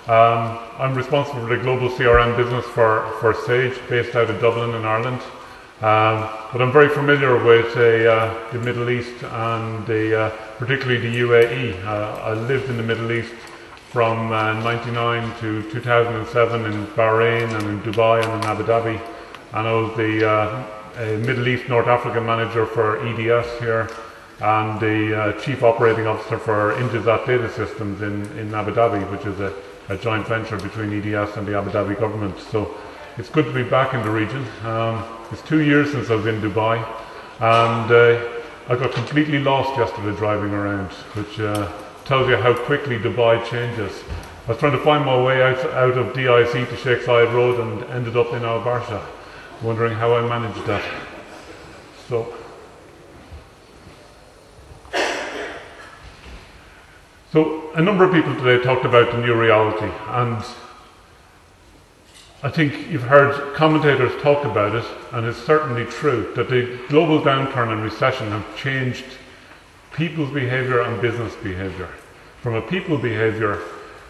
I'm responsible for the global CRM business for Sage, based out of Dublin in Ireland. But I'm very familiar with the Middle East and particularly the UAE. I lived in the Middle East from 99 to 2007 in Bahrain and in Dubai and in Abu Dhabi. And I was the Middle East North Africa manager for EDS here and the Chief Operating Officer for Intizat Data Systems in Abu Dhabi, which is a joint venture between EDS and the Abu Dhabi government. So it's good to be back in the region. It's 2 years since I was in Dubai, and I got completely lost yesterday driving around, which tells you how quickly Dubai changes. I was trying to find my way out of DIC to Sheikh Zayed Road and ended up in Al Barsha, wondering how I managed that. So a number of people today talked about the new reality, and I think you've heard commentators talk about it, and it's certainly true that the global downturn and recession have changed people's behaviour and business behaviour. From a people behaviour,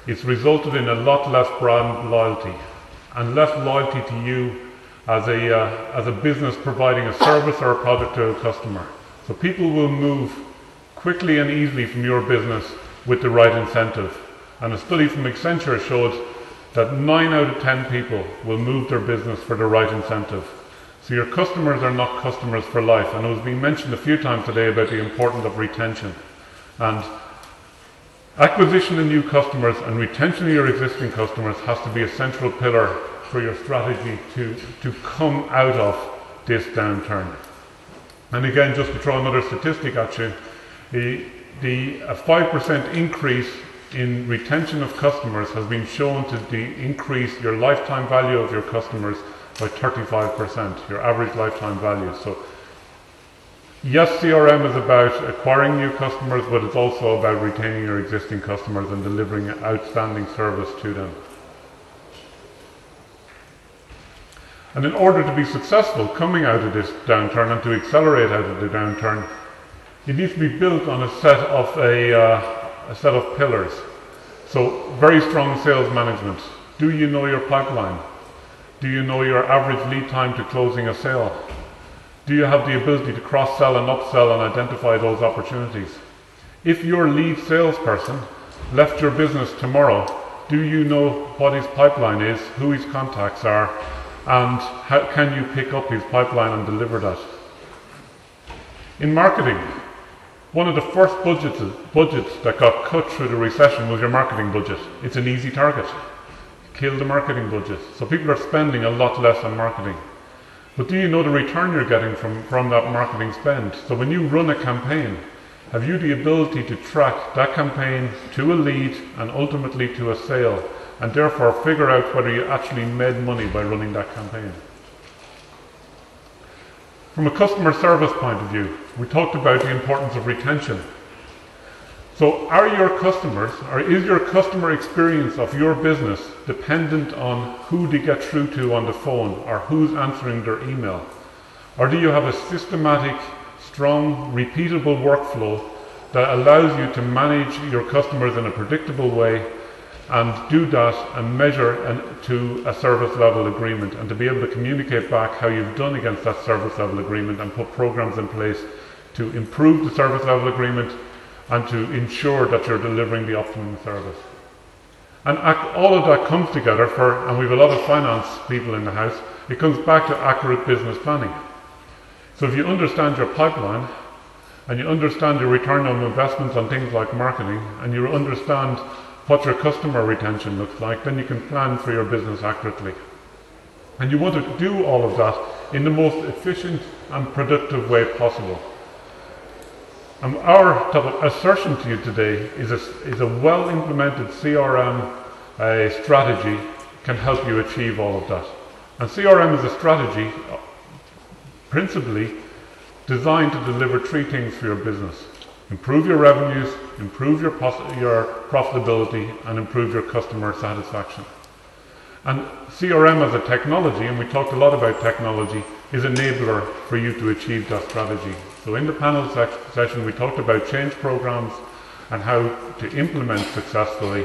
it's resulted in a lot less brand loyalty and less loyalty to you as a business providing a service or a product to a customer. So people will move quickly and easily from your business with the right incentive. And a study from Accenture showed that 9 out of 10 people will move their business for the right incentive. So your customers are not customers for life. And it was being mentioned a few times today about the importance of retention. And acquisition of new customers and retention of your existing customers has to be a central pillar for your strategy to come out of this downturn. And again, just to throw another statistic at you, a 5% increase in retention of customers has been shown to increase your lifetime value of your customers by 35%, your average lifetime value. So yes, CRM is about acquiring new customers, but it's also about retaining your existing customers and delivering outstanding service to them. And in order to be successful coming out of this downturn and to accelerate out of the downturn, it needs to be built on a set of pillars. So very strong sales management. Do you know your pipeline? Do you know your average lead time to closing a sale? Do you have the ability to cross-sell and upsell and identify those opportunities? If your lead salesperson left your business tomorrow, do you know what his pipeline is, who his contacts are, and how can you pick up his pipeline and deliver that? In marketing, one of the first budgets that got cut through the recession was your marketing budget. It's an easy target. Kill the marketing budget. So people are spending a lot less on marketing. But do you know the return you're getting from that marketing spend? So when you run a campaign, have you the ability to track that campaign to a lead and ultimately to a sale, and therefore figure out whether you actually made money by running that campaign? From a customer service point of view, we talked about the importance of retention. So are your customers, or is your customer experience of your business dependent on who they get through to on the phone or who's answering their email? Or do you have a systematic, strong, repeatable workflow that allows you to manage your customers in a predictable way and do that and measure to a service level agreement, and to be able to communicate back how you've done against that service level agreement and put programs in place to improve the service level agreement and to ensure that you're delivering the optimum service. And all of that comes together and we have a lot of finance people in the house, it comes back to accurate business planning. So if you understand your pipeline and you understand your return on investments on things like marketing, and you understand what your customer retention looks like, then you can plan for your business accurately. And you want to do all of that in the most efficient and productive way possible. And our assertion to you today is a well-implemented CRM strategy can help you achieve all of that. And CRM is a strategy principally designed to deliver 3 things for your business: improve your revenues, improve your profitability, and improve your customer satisfaction. And CRM as a technology, and we talked a lot about technology, is an enabler for you to achieve that strategy. So in the panel session we talked about change programs and how to implement successfully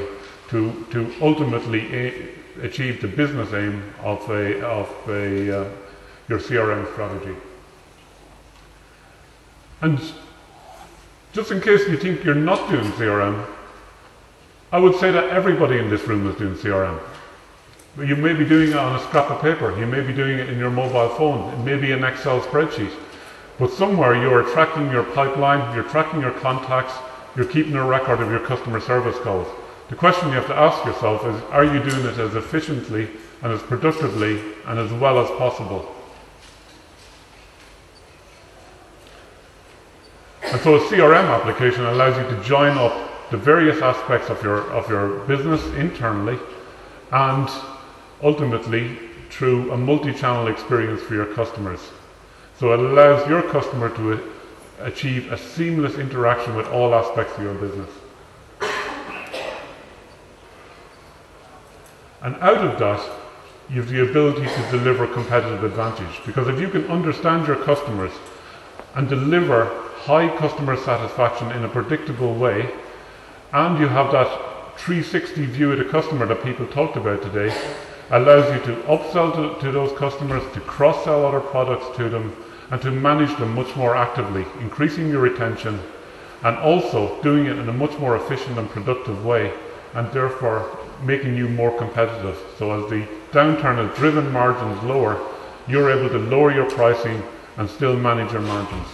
to ultimately achieve the business aim of your CRM strategy. And just in case you think you're not doing CRM, I would say that everybody in this room is doing CRM. You may be doing it on a scrap of paper, you may be doing it in your mobile phone, it may be an Excel spreadsheet, but somewhere you are tracking your pipeline, you're tracking your contacts, you're keeping a record of your customer service calls. The question you have to ask yourself is, are you doing it as efficiently and as productively and as well as possible? And so a CRM application allows you to join up the various aspects of your business internally and ultimately through a multi-channel experience for your customers. So it allows your customer to achieve a seamless interaction with all aspects of your business. And out of that, you have the ability to deliver competitive advantage, because if you can understand your customers and deliver high customer satisfaction in a predictable way, and you have that 360 view of the customer that people talked about today, allows you to upsell to those customers, to cross-sell other products to them, and to manage them much more actively, increasing your retention, and also doing it in a much more efficient and productive way, and therefore making you more competitive. So as the downturn has driven margins lower, you're able to lower your pricing and still manage your margins.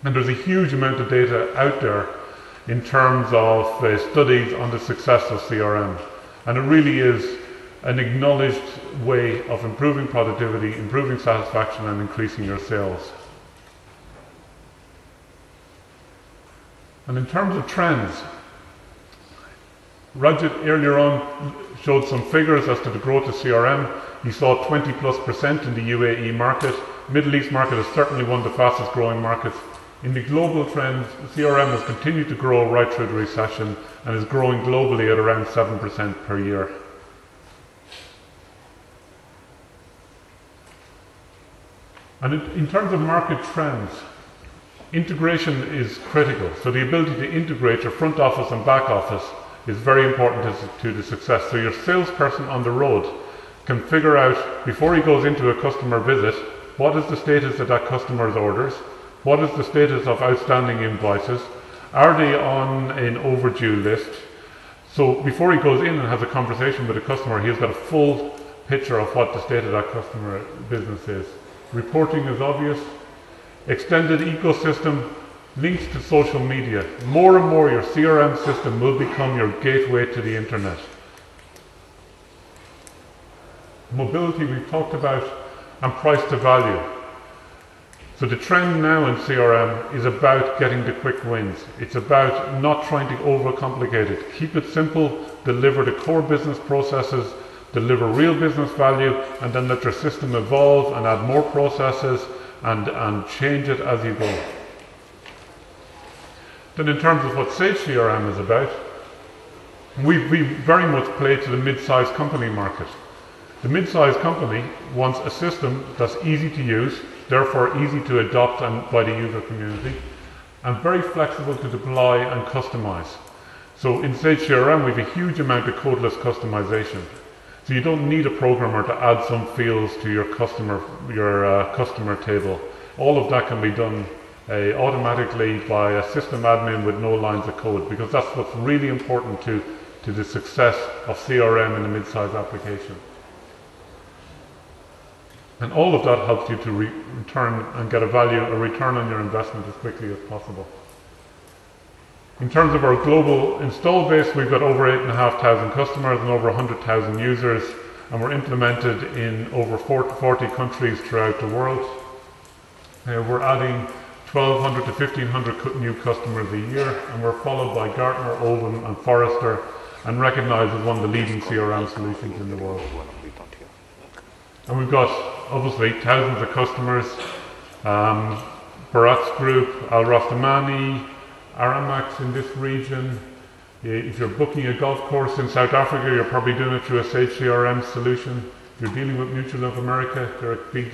And there's a huge amount of data out there in terms of studies on the success of CRM. And it really is an acknowledged way of improving productivity, improving satisfaction, and increasing your sales. And in terms of trends, Rajat earlier on showed some figures as to the growth of CRM. He saw 20+% in the UAE market. Middle East market is certainly one of the fastest growing markets. In the global trends, CRM has continued to grow right through the recession and is growing globally at around 7% per year. And in terms of market trends, integration is critical. So the ability to integrate your front office and back office is very important to the success. So your salesperson on the road can figure out, before he goes into a customer visit, what is the status of that customer's orders, what is the status of outstanding invoices, are they on an overdue list. So before he goes in and has a conversation with a customer, he's got a full picture of what the state of that customer business is. Reporting is obvious. Extended ecosystem, links to social media. More and more your CRM system will become your gateway to the internet. Mobility we've talked about, and price to value. So the trend now in CRM is about getting the quick wins. It's about not trying to overcomplicate it. Keep it simple, deliver the core business processes, deliver real business value, and then let your system evolve and add more processes and change it as you go. Then in terms of what Sage CRM is about, we very much play to the mid-sized company market. The mid-sized company wants a system that's easy to use, therefore easy to adopt and by the user community, and very flexible to deploy and customize. So in Sage CRM we have a huge amount of codeless customization. So you don't need a programmer to add some fields to your customer table. All of that can be done automatically by a system admin with no lines of code, because that's what's really important to the success of CRM in a mid-sized application. And all of that helps you to return and get a return on your investment as quickly as possible. In terms of our global install base, we've got over 8,500 customers and over 100,000 users, and we're implemented in over 40 countries throughout the world. We're adding 1,200 to 1,500 new customers a year, and we're followed by Gartner, Oldham and Forrester, and recognised as one of the leading CRM solutions in the world. And we've got obviously thousands of customers, Bharat's Group, Al Raftamani, Aramax in this region. If you're booking a golf course in South Africa, you're probably doing it through a Sage CRM solution. If you're dealing with Mutual of America, they're big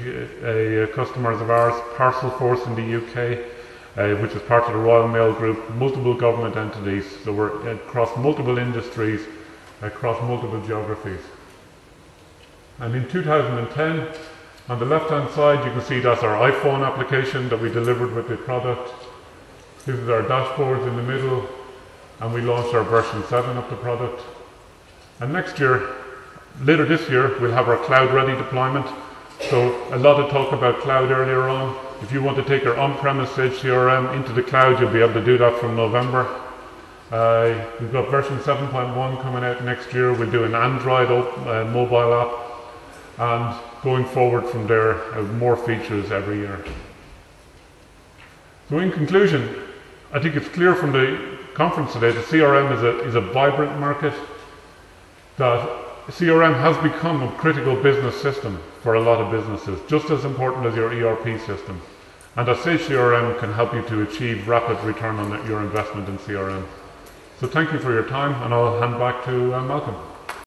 customers of ours. Parcelforce in the UK. which is part of the Royal Mail Group, multiple government entities, so we're across multiple industries, across multiple geographies. And in 2010, on the left-hand side, you can see that's our iPhone application that we delivered with the product. This is our dashboard in the middle, and we launched our version 7 of the product. And next year, later this year, we'll have our cloud-ready deployment. So a lot of talk about cloud earlier on. If you want to take your on-premise Sage CRM into the cloud, you'll be able to do that from November. We've got version 7.1 coming out next year. We'll do an Android mobile app, and going forward from there, more features every year. So in conclusion, I think it's clear from the conference today that CRM is a vibrant market, that CRM has become a critical business system for a lot of businesses, just as important as your ERP system, and that Sage CRM can help you to achieve rapid return on your investment in CRM. So thank you for your time, and I'll hand back to Malcolm.